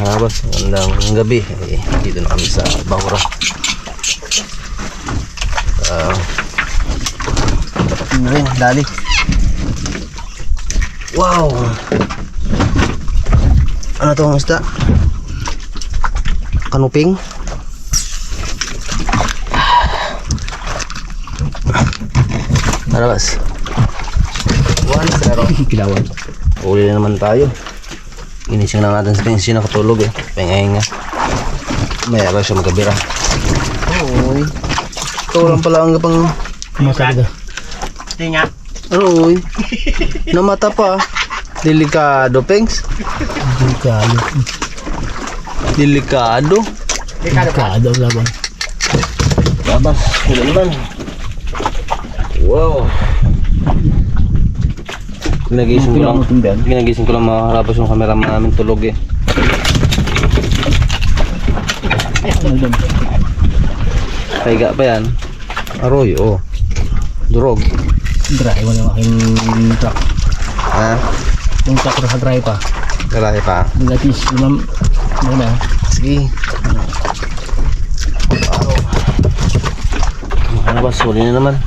harabas, magandang gabi. Dito na kami sa Baura. Dali. Wow! Ano to ang isda? Kanuping? Harabas. 1-0. Kilawan. Uli na naman tayo. Inising lang natin sa pensi nakatulog eh. Pengay nga. Mayroon siya magkabira. Uy. Ito lang pala ang gapang Masagda. Tinga. Uy. Namata pa. Delikado, Pengs. Delikado. Delikado. Delikado ang laban. Babas. Wala naman. Wow. Ginagising ko lang mga harapos yung camera namin tulog eh. Kaiga pa yan. Aroy, oh. Durog. Dry mo yung aking truck. Ha? Yung truck na dry pa. Galahe pa. Gatis. Ano na? Sige. Wow. Harabas, huli na naman.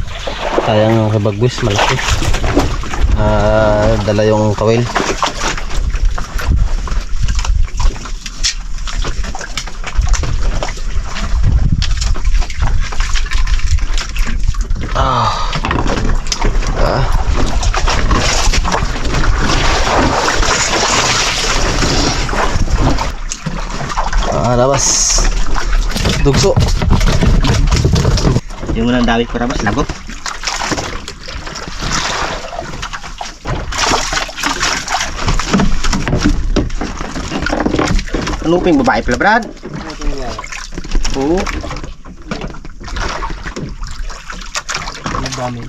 Sayang yung kabagwis, malaki. Dala yung kawil. Labas. Dugso. Yung unang dawit ko rabas, lagot. Kanuping babae pala, Brad. Oo. Ang dami.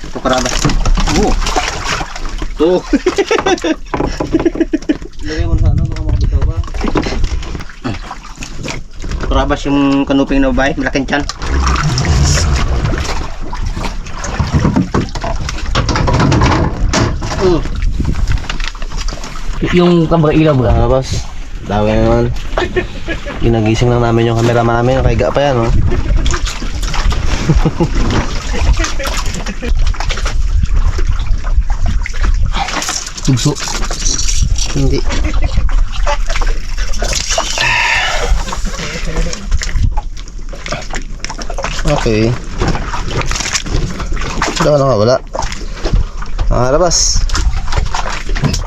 Ito karabas. Oo. Ito. Lagay mo sa ano, baka makabitaw ba? Karabas yung kanuping na babae, malaking tiyan. Yung kamera ilaw ba? Labas. Dami na naman. Ginagising lang namin yung camera namin. Kaiga pa yan, oh. Tugso. Hindi. Okay. Wala. Labas.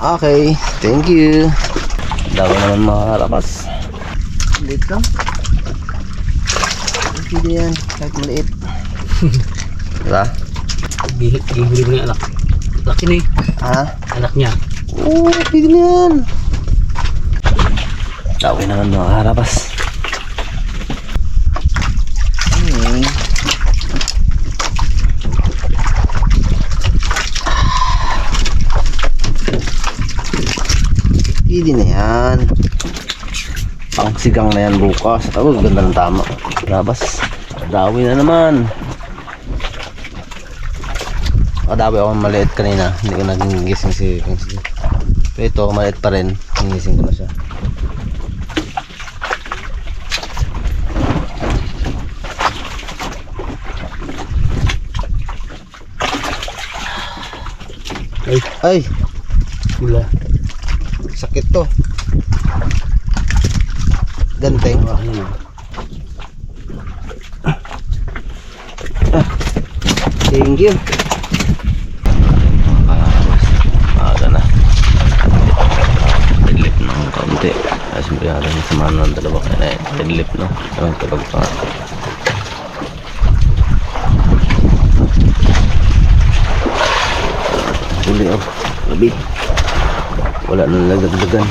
Okay, thank you. Daw naman mga labas. Liit lang. Hindi yan, kahit maliit. Diba? Gihuli mo na yung anak. Laki na eh. Ha? Anak niya. Oo, pwede na yan. Daw naman mga labas. Pwede na yan. Pangsigang na yan bukas. Oh, ganda ng tama. Labas. Dawi na naman. Dawi ako maliit kanina. Hindi ko naging gising si Kingsley. Pero ito, maliit pa rin. Gising ko na siya. Ay! Gula. Sakit to. Ganteng. Thank you. Aga na. Deadlift ng kaunti. Siyempre natin samahan ng dalawa. Deadlift no. Ang tulog pa. Huli oh. Labit. Wala nang lagdag-dagan.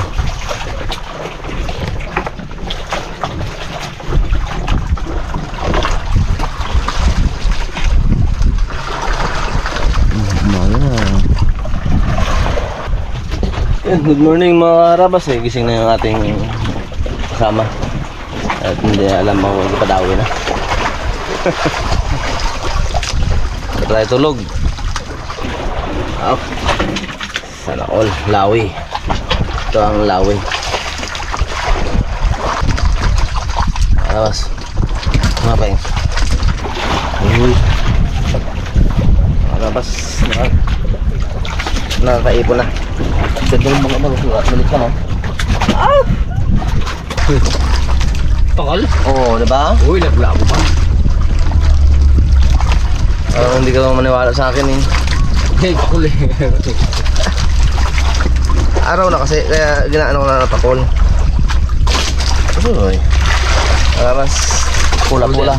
Good morning mga karabas eh. Gising na yung ating kasama. At hindi alam mo kung ipadawin na. Try tulog. Sana all lawi. Ito ang laway. Awas. Mga pa yun. Uy. Labas. Nakakaipon na. Ganda ng mga malusulat. Malit ka, no? Pakal? Oo, diba? Uy, lago pa. Hindi ka maniwala sa akin eh. Hey, pakul eh. Araw na kasi, kaya ginaano ko na napakol. Uy. Labas. Pula-pula.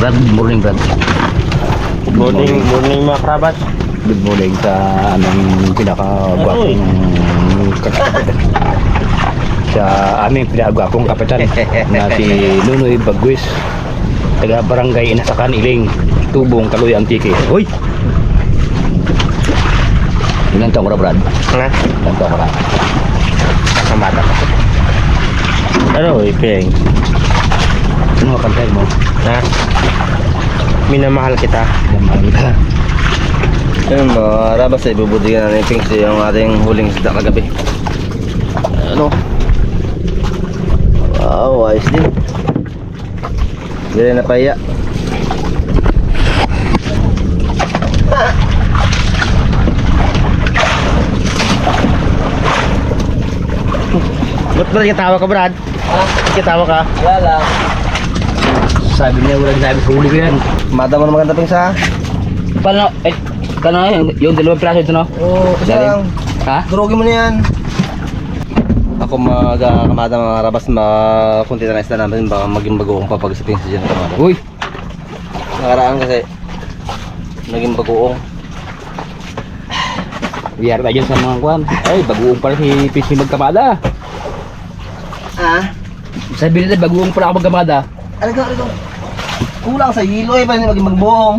Brad, good morning, Brad. Good morning mga karabas. Good morning sa aming pinakagwapong kapitan. Sa aming pinakagwapong kapitan na si Nunoy Bagwis, taga Barangay Inasakan, Iling, Tubong, Kaloy, Antique. Hoy! Ilan taong ka na, Brad? Ha? Ilan taong ka na? Kakamata pa. Ano, Ipeng? Ano ka kantay mo? Ha? Minamahal kita. Yan ka. Ayun mga rabas ay bubutigan na ni Pinksy yung ating huling isda kagabi. Ano? Wow, ayos din. Hindi rin napaya. Ba't ba nagkatawa ka, Brad? Ha? Nagkatawa ka? Wala lang. Sabi niya, wala sabi sa huli ko yan. Mata mo na maganda Pinksy ha? Paano, yung dalawang piraso ito, no? Oo, kasi Galing. lang. Ha? Durugin mo na yan. Ako magkamada mga rabas, kunti na isda namin, baka maging bagoong pa pag sa Pinksy dyan kamada. Uy! Nakaraan kasi, naging bagoong. Biyar tayo dyan sa mga kwan. Ay, baguong pala si PC magkamada. Ah? Sabi nila, baguong pala ako magkamada. Ano? Kulang sa hilo eh, paano maging magbuong?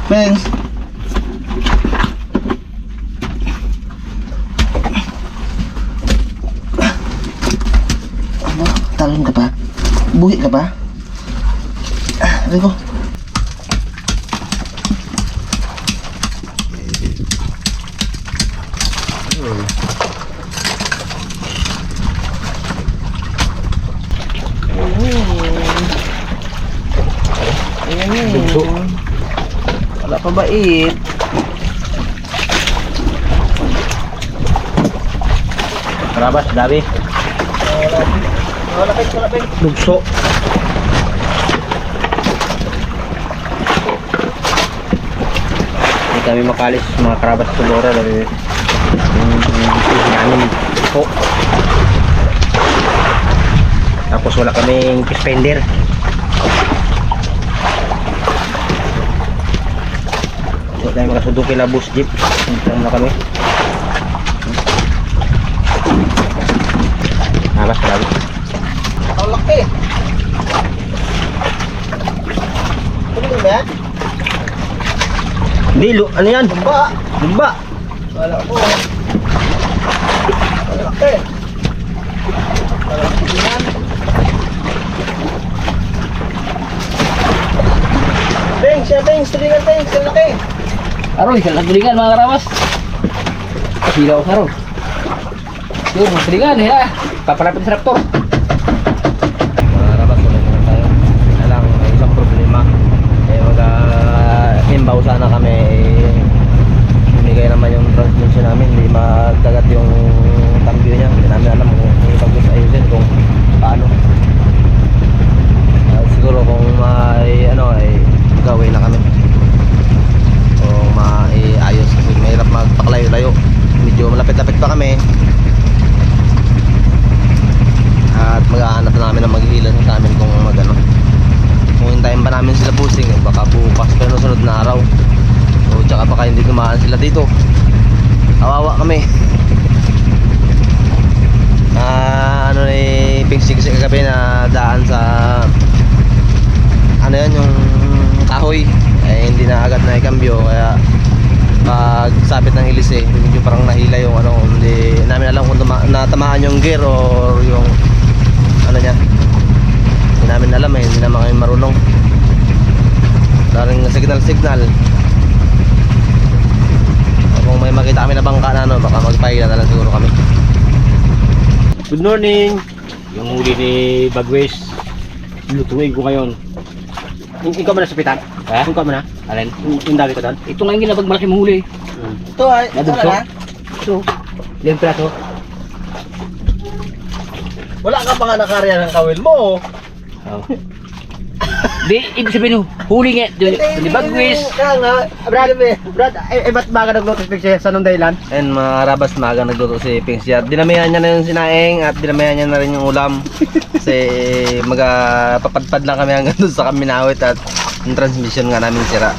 Pens. Ano? Talon ka pa? Buhi ka pa? Rico. Dugso. Wala pa bait. Karabas, dabi. Wala kayo. Lugso. Hindi kami makalis mga karabas sa Lora dahil namin po. Tapos wala kaming suspender. Wala tayong makasundo kila bus jeep. Hintang na kami. Karabas, dabi. Ang laki. Ano ba yan? Hindi, ano yan? Lumba. Lumba. Wala ko. Ang laki. Wala ko yan. Beng, tulingan Beng, ang laki. Aroy, sa nagtulingan mga karawas. Silaw ka ron. Yun, magtulingan eh. Papalapit sa raptor. Mga rabas, ulit naman tayo. Kaya lang, may isang problema. Himbaw sana kami. Bumigay naman yung transmission namin. Hindi magdagat yung cambio niya. Hindi namin alam kung ipag-gusto ayusin kung paano. Siguro kung may gawin na kami. Kung maiayos kasi mahirap magpakalayo-layo. Medyo malapit-lapit pa kami. At mag-aanap na namin ang mag-ilan sa amin kung kung hintayin pa namin sila busing baka bukas pero sunod na araw o tsaka baka hindi dumaan sila dito, kawawa kami. Pinksy kasi kagabi na daan sa yung kahoy hindi na agad na ikambyo kaya pag sabit ng ilis medyo parang nahila yung hindi namin alam kung natamaan yung gear or yung niya. Hindi namin alam hindi naman kami marunong. Daring signal Good morning. Yung huli ni Bagwis, lutuin ko ngayon. Ikaw mo na sa pitan? Ha? Ikaw mo na? Alin? Yung dali ko doon? Ito nga yung ginabag malaki mong huli. Ito ay, Nabugso? Ito. Ilang piraso? Wala ka pa nga nakarya ng kawil mo. Oh. Di, ibig sabihin huli nga. Di Bagwis. Kaya nga, Brad, ba't baga nag-notice picture sa nung dahilan? and mga karabas, maaga nagluto si Pingsy at dinamihan niya na yung sinaing at dinamihan niya na rin yung ulam. Kasi papadpad lang kami hanggang doon sa Kaminawit at yung transmission nga namin sira.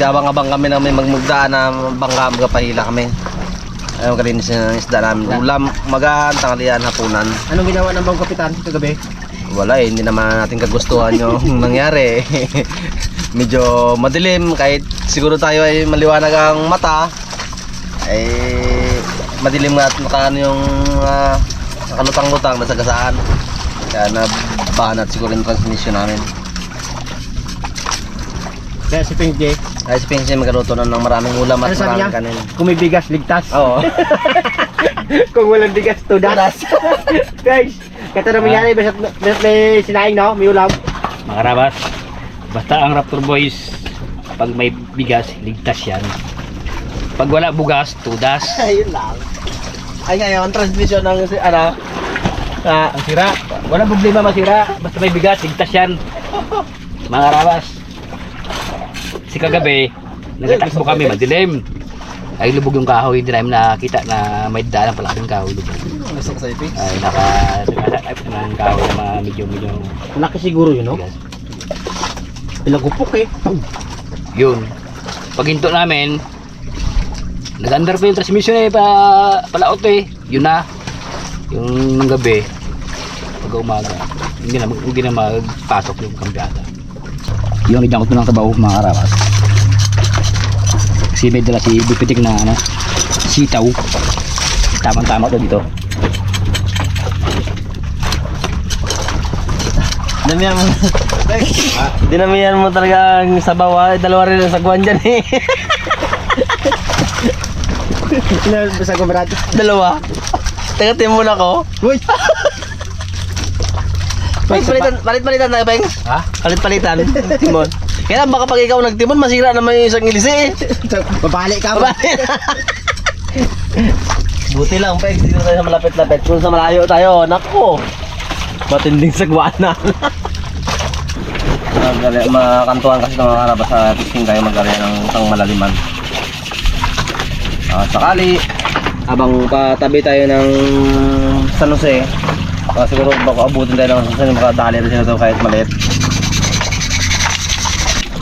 Gabang-abang kami na may magmugdaan na bangka, magpahila kami. Ayaw kalinis ng isda namin. Ulam, magaan, tanghalian, hapunan. Anong ginawa ng bang kapitan kagabi? Wala hindi naman natin kagustuhan yung nangyari. Medyo madilim, kahit siguro tayo ay maliwanag ang mata, ay madilim nga at nakaan yung nakalutang-lutang, nasagasaan. Kaya nabanat siguro yung transmission namin. Kaya si Pink J, Ay si Pingsy magkaluto na ng maraming ulam at ano sabi maraming niya? kanin. Kung may bigas, ligtas. Oo. Kung walang bigas, tudas. Guys, kata na mangyari, basta may sinaing, no? May ulam. Mga karabas, basta ang Raptor Boys, pag may bigas, ligtas yan. Pag wala bugas, tudas. Ayun lang. Ay ngayon, transmission ng Ang sira, walang problema masira. Basta may bigas, ligtas yan. Mga karabas. Si kagabi, nagtatakbo kami, madilim. Ay lubog yung kahoy, hindi namin nakita na may daan pala kaming kahoy lubog. gusto ko sa ipin. Ay nagtatakbo ng kahoy na mga medyo Laki siguro yun, no? bigas. Pinagupok eh. Yun. Pag hinto namin, nag-under pa yung transmission eh, palaot eh. Yun na. Yung ng gabi, pag umaga, hindi na magpasok yung kambyada. Yung idangkot mo ng trabaho, mga karapas. Kasi may dala si Bupitik na sitaw. Tamang-tama to dito. Dinamihan mo. Dinamihan mo talaga ang sabaw ha. Dalawa rin ang sagwan dyan eh. Basta ko marati. Dalawa. Tagatin mo na ko. Uy! Palit-palitan tayo, Peng. Ha? Palit-palitan. Timon. Kaya lang baka pag ikaw nagtimon, masira naman yung isang ilisi eh. Babalik ka mo. Buti lang, Peng. Dito tayo sa malapit-lapit. Kung sa malayo tayo, nako. Matinding sagwan na. Makantuan kasi ng mga karabas sa fishing tayo mag-area ng isang malaliman. Sakali, habang patabi tayo ng San Jose, siguro baka abutin tayo ng San Jose, makadali rin sila kahit maliit.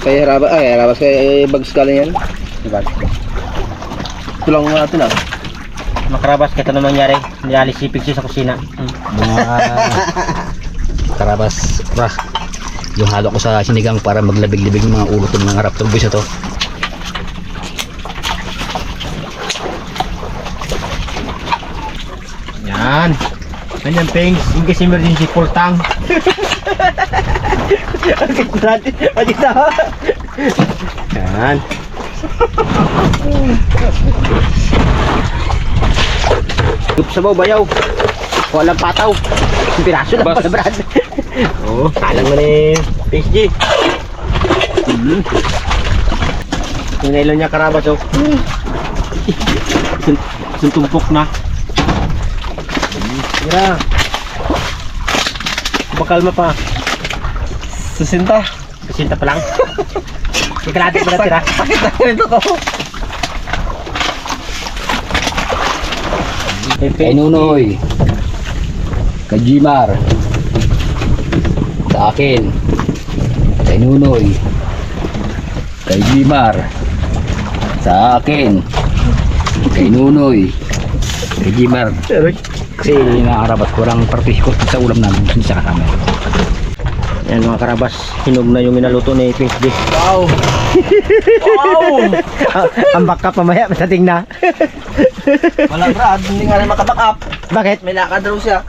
Kaya harabas kaya bags galing yan. Diba? Ito lang natin ah. Makarabas, kaya na nangyari. Nilalis si Pixie sa kusina. Mga karabas, yung halo ko sa sinigang para maglabig-libig yung mga ulo ko ng mga Raptor Boys na to. Yan. Ganyan, Pings. Yung kasi emergency kultang. Yan. Gup sa bayaw. Walang pataw. Piraso lang pala, Brad. Oo, salang mo ni Pings G. Tinailan niya karabas, oh. Suntumpok na. Mira. Bakalma pa. Susinta. Kasinta pa lang. Ikalati pa natira. Sakit na ganito ko. Kay Nunoy, kay Jimar, sa akin, kay Nunoy, kay Jimar, sa akin, kay Nunoy, kay Jimar. Kasi nakarabat ko lang partisiko sa ulam namin, hindi sa kasama. Yan mga karabas, hinog na yung minaluto ni Pink D. Wow! Wow! Ambak ka pamaya, masating na. Wala Brad, hindi nga rin makaback up. Bakit? May lakad raw siya.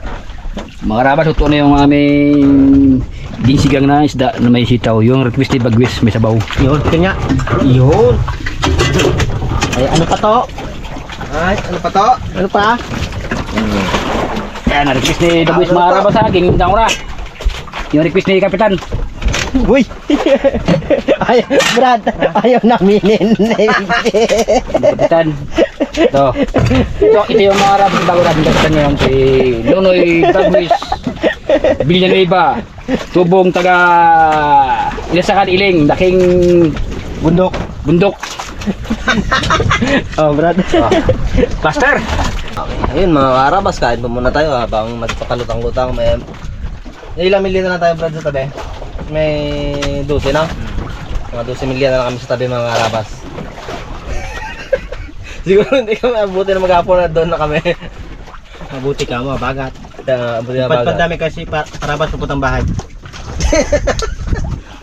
Mga karabas, ito na yung aming ginsigang na isda na may sitaw. Yung request ni Bagwis, may sabaw. Yun, kanya. Yun. Ay, ano pa to? Ay, ano pa to? Ano pa? Kaya na-request ni Dagwis mga arabas sa akin, hindi ako na. Yung request ni Kapitan. Uy! Ay, Brad, ayaw naminin. Kapitan. Ito yung mga arabas bago natin kapitan ngayon. Si Nunoy Dagwis Villanueva. Tubong taga Ilasakan Iling. Daking bundok. Oh, Brad. Cluster. Ayun mga karabas, kain po muna tayo habang magpapalutang-lutang. May ilang milya na lang tayo Brad sa tabi. May 12 na. Mga 12 milya na lang kami sa tabi mga karabas. Siguro hindi kami abuti na maghapon na doon na kami. Mabuti ka mo, bagat. Abuti na baga. Dami kasi parabas puputang bahay.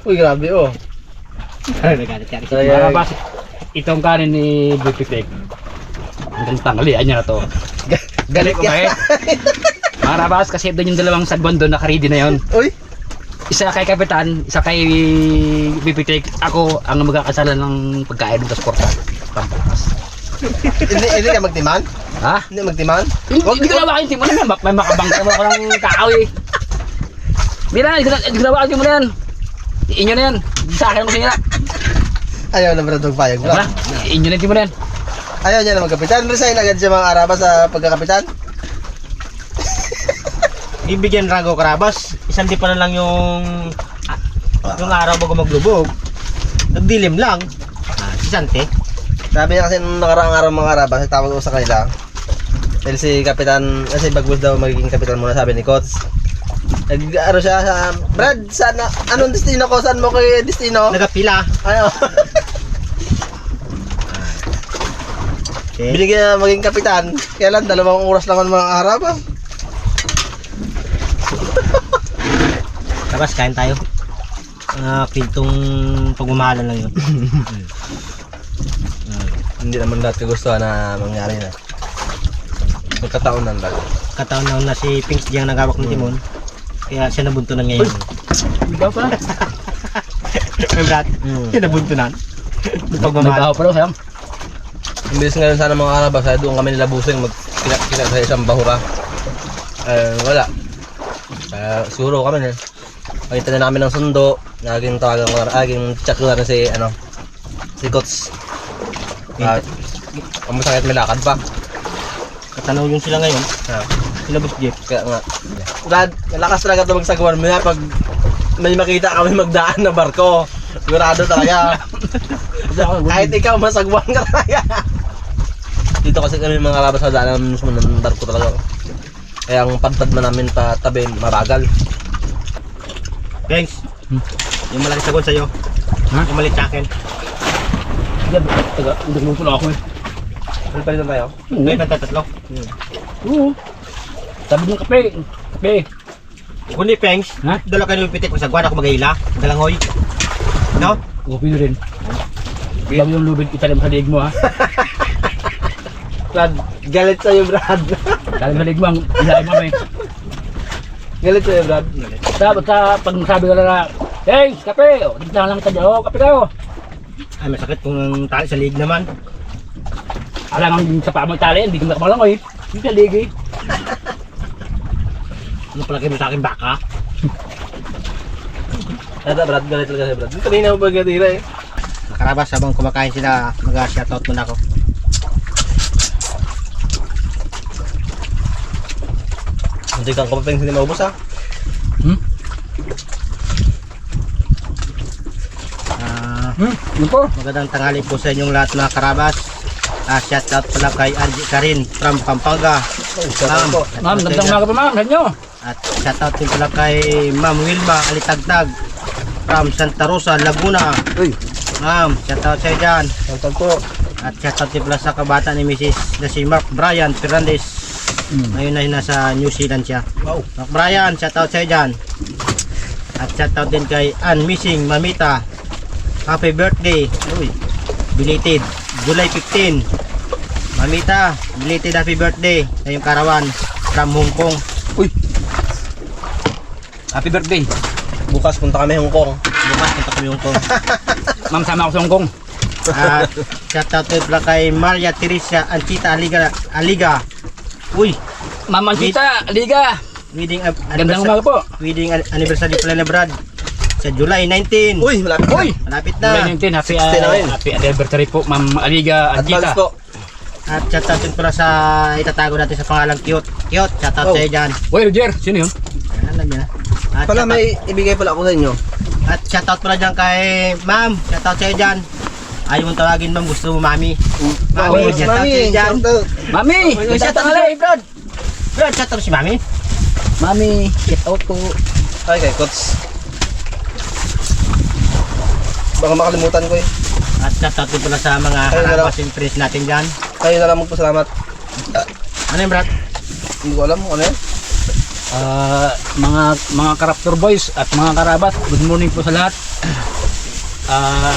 Uy grabe oh. Nagalit ka. So, Mga arabas, itong kanin ni Bipitek. Hanggang tanghalian niya na to. galit ka. Kumain. Mga arabas, kasi doon yung dalawang sagwan doon, naka-ready na yun. Uy. Isa kay Kapitan, isa kay Bipitek. Ako ang magkakasala ng pagkain doon sa sporta. Pampakas. Hindi ka magtiman? Ha? Hindi magtiman? Hindi ko nawakin timo na may makabangga mo ako ng kakao eh. Mira, hindi ko nawakin timo na yan. Inyo na yan. Sa akin mo siya. Ayaw na Brad magpayag Brad. Wala, inyo na timo na yan. Ayaw niya na magkapitan. Resign agad siya mga arabas sa pagkakapitan. Ibigyan rago karabas. Isang di pa na lang yung araw bago maglubog. Nagdilim lang. Si Sante. Sabi niya kasi nung nakaraang araw mga arabas, tawag ko sa kanila. Dahil si kapitan, kasi Bagwis daw magiging kapitan muna sabi ni Coach. Nag-ano siya sa Brad, sana, anong destino ko? Saan mo kay destino? Nagapila. Ano? Okay. Binigyan niya maging kapitan. Kailan? 2 oras lang ang mga arabas. Karabas, kain tayo. Pintong pagmamahalan lang yun. Hindi naman lahat kagustuhan na mangyari na. Magkataon lang Brad. Kataon na si Pinks diyang nagawak ng timon. Kaya siya nabuntunan ngayon. Ikaw pa. Ay, Brad, siya nabuntunan. Pagmamahal. Nagkaho pa daw sayang. Imbis ngayon sana mga arabas, ay doon kami nila busing magkina sa isang bahura. Wala. Siguro kami na. Pagkita na namin ng sundo, naging tawagan ko na, chat ko na rin si Coach. Masakit may lakad pa. Katanaw yun sila ngayon. Sila Boss Jeff. Kaya nga. Brad, malakas talaga ito magsagawan mo pag may makita kami magdaan na barko. Sigurado talaga. Kahit ikaw masagwan ka talaga. Dito kasi kami mga karabas sa daan mismo ng barko talaga. Kaya ang padpad man namin pa tabi mabagal. Pinks, yung malaki sagon sa'yo. Ha? Yung malit sa akin. Hindi mo pula ako eh. Ano pa rin tayo? Ngayon kanta tatlo. Oo. Sabi ng kape. Kape. Kundi Pinks, Ha? dala kayo yung pitik ko sa guwan ako mag-ahila. Galangoy. No? Kopi nyo rin. Sabi yung lubid italim sa liig mo ha. Brad, galit sa'yo Brad. Italim sa liig mo ang ilalim mo eh. Galit sa'yo Brad. Pag sabi ka lang na, hey, kape! O, dito lang kita dyan. O, kape kayo. Ay, masakit kung ang tali sa liig naman. Alam ang sa paa mo itali, hindi ka nakamalangoy. Hindi ka liig eh. Ano palagi mo sa akin baka? Nada Brad, galit talaga sa'yo Brad. Kanina mo ba gatira eh? Nakarabas habang kumakain sila, mag-shoutout muna ako. Hindi kang kapapeng hindi maubos ha? Ano po? Magandang tanghali po sa inyong lahat mga karabas. Shoutout pala kay RJ Karin from Pampanga. Ma'am, gandang umaga pa ma'am. Saan nyo? At shoutout din pala kay Ma'am Wilma Alitagtag from Santa Rosa, Laguna. Uy, Ma'am, shoutout sa'yo dyan. tawag po. At shoutout din pala sa kabata ni Mrs. na si Mark Brian Fernandez. Ngayon ay nasa New Zealand siya. Wow. Mark Brian, shoutout sa'yo dyan. At shoutout din kay Ann Missing Mamita. Happy birthday. Uy, belated. July 15. Mamita, belated happy birthday sa iyong karawan from Hong Kong. Uy! Happy birthday. Bukas punta kami Hong Kong. Bukas punta kami Hong Kong. Ma'am, sama ako sa Hong Kong. At shoutout din pala kay Maria Teresa Anchita Aliga. Uy, Mamantita, Liga. Wedding Gandang umaga po. Wedding anniversary pala na Brad. Sa July 19. Uy, malapit na. Uy! Malapit July na. 19, happy, 60 na ngayon. happy anniversary po, Ma'am Aliga Advance Adjita. po. At shoutout din pala sa itatago natin sa pangalang Cute. Cute, shoutout Oh. sa'yo dyan. Uy, Roger, sino yun? Alam niya. At Pala shoutout- may ibigay pala ako sa inyo. At shoutout pala dyan kay Ma'am. Shoutout sa'yo dyan. Ayaw mong tawagin Ma'am, gusto mo Mami. Mami, Oh, shoutout sa'yo dyan. shoutout. Mami! May shoutout sa'yo, Brad. Brad, shoutout si Mami. Mami, get out po. Ay, kay Kots. Baka makalimutan ko eh. At shoutout din pala sa mga Ayun, harapasin friends natin dyan. Kayo na lang magpasalamat. Ano yun, Brad? Hindi ko alam kung ano yan. Mga Karaptor Boys at mga Karabat, good morning po sa lahat.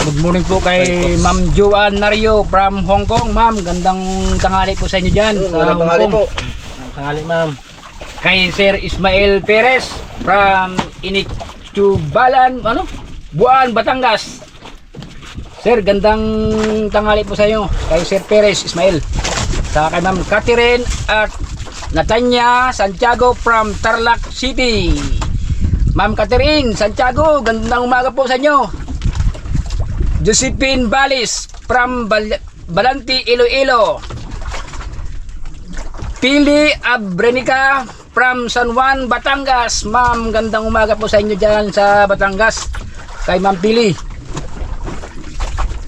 Good morning po kay Ma'am Joanne Nario from Hong Kong. Ma'am, gandang tanghali po sa inyo dyan sa Magandang Hong tanghali Kong. po. Ang tangali, Ma'am. Kay Sir Ismael Perez from Iniktubalan, Buan, Batangas. Sir, gandang tanghali po sa inyo kay Sir Perez Ismael. Sa kay Ma'am Catherine at Natanya Santiago from Tarlac City. Ma'am Catherine Santiago, gandang umaga po sa inyo. Josephine Balis from Balanti, Iloilo. Pili Abrenica from San Juan, Batangas. Ma'am, gandang umaga po sa inyo dyan sa Batangas. Kay Ma'am Pili.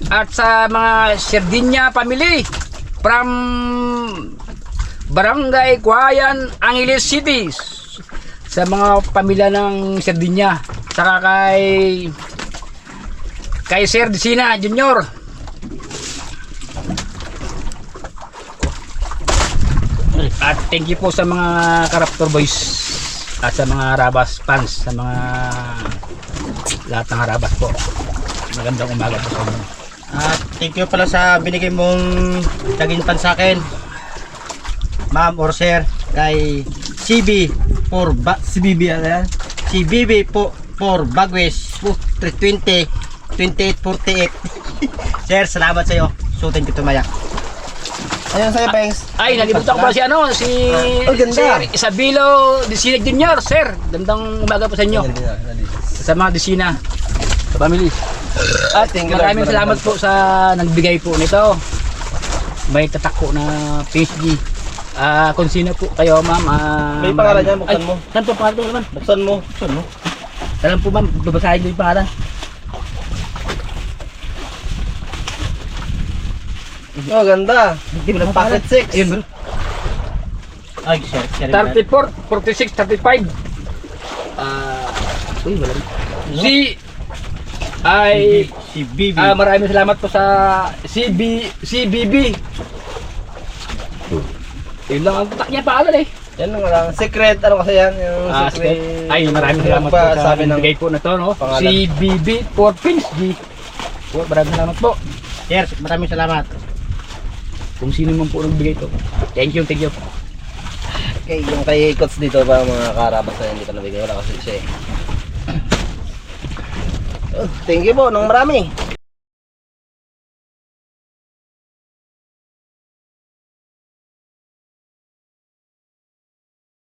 At sa mga Sardinia family from Barangay Kuayan, Angeles City. Sa mga pamilya ng Sardinia. Saka kay Sir Dicina Junior. At thank you po sa mga Karaptor Boys at sa mga Rabas fans, sa mga lahat ng Rabas po. Magandang umaga po sa inyo. At thank you pala sa binigay mong taginpan sa akin, Ma'am or Sir, kay CB ano yan? CBB po for Bagwes 320 2848. Sir, salamat sa iyo. Suotin ko tumaya. Ayun sa'yo, Pengs. Ay, nalimutan ko pala si Oh, ganda. Sir Isabelo Dicina Junior. Sir, gandang umaga po sa inyo. Sa mga Dicina, sa family. At Thank you, maraming Lord. salamat po sa nagbigay po nito. May tatak po na PSG. Kung sino po kayo, ma'am. May pangalan niya, buksan mo. Saan po pangalan po naman? Buksan mo. Alam po ma'am, babasahin ko yung pangalan. Oh, ganda. Hindi mo lang Pocket 6. Ayun bro. Ay, Sir. 34, 46, 35. Uy, wala rin. Si BB. Maraming salamat po sa CBB. Yun lang ang tatak niya pangalan eh. Yan lang lang. Secret, ano kasi yan? Yung secret. Ay, maraming salamat po sa sabi ng bigay po na to, no? pangalan. CBB for Pins G. Po, maraming salamat po. Sir, maraming salamat. Kung sino man po nagbigay to. Thank you, thank you. Okay, yung kay Kots dito ba mga karabas na hindi ka nabigay. Wala kasi siya eh. Oh, thank you po, nung marami.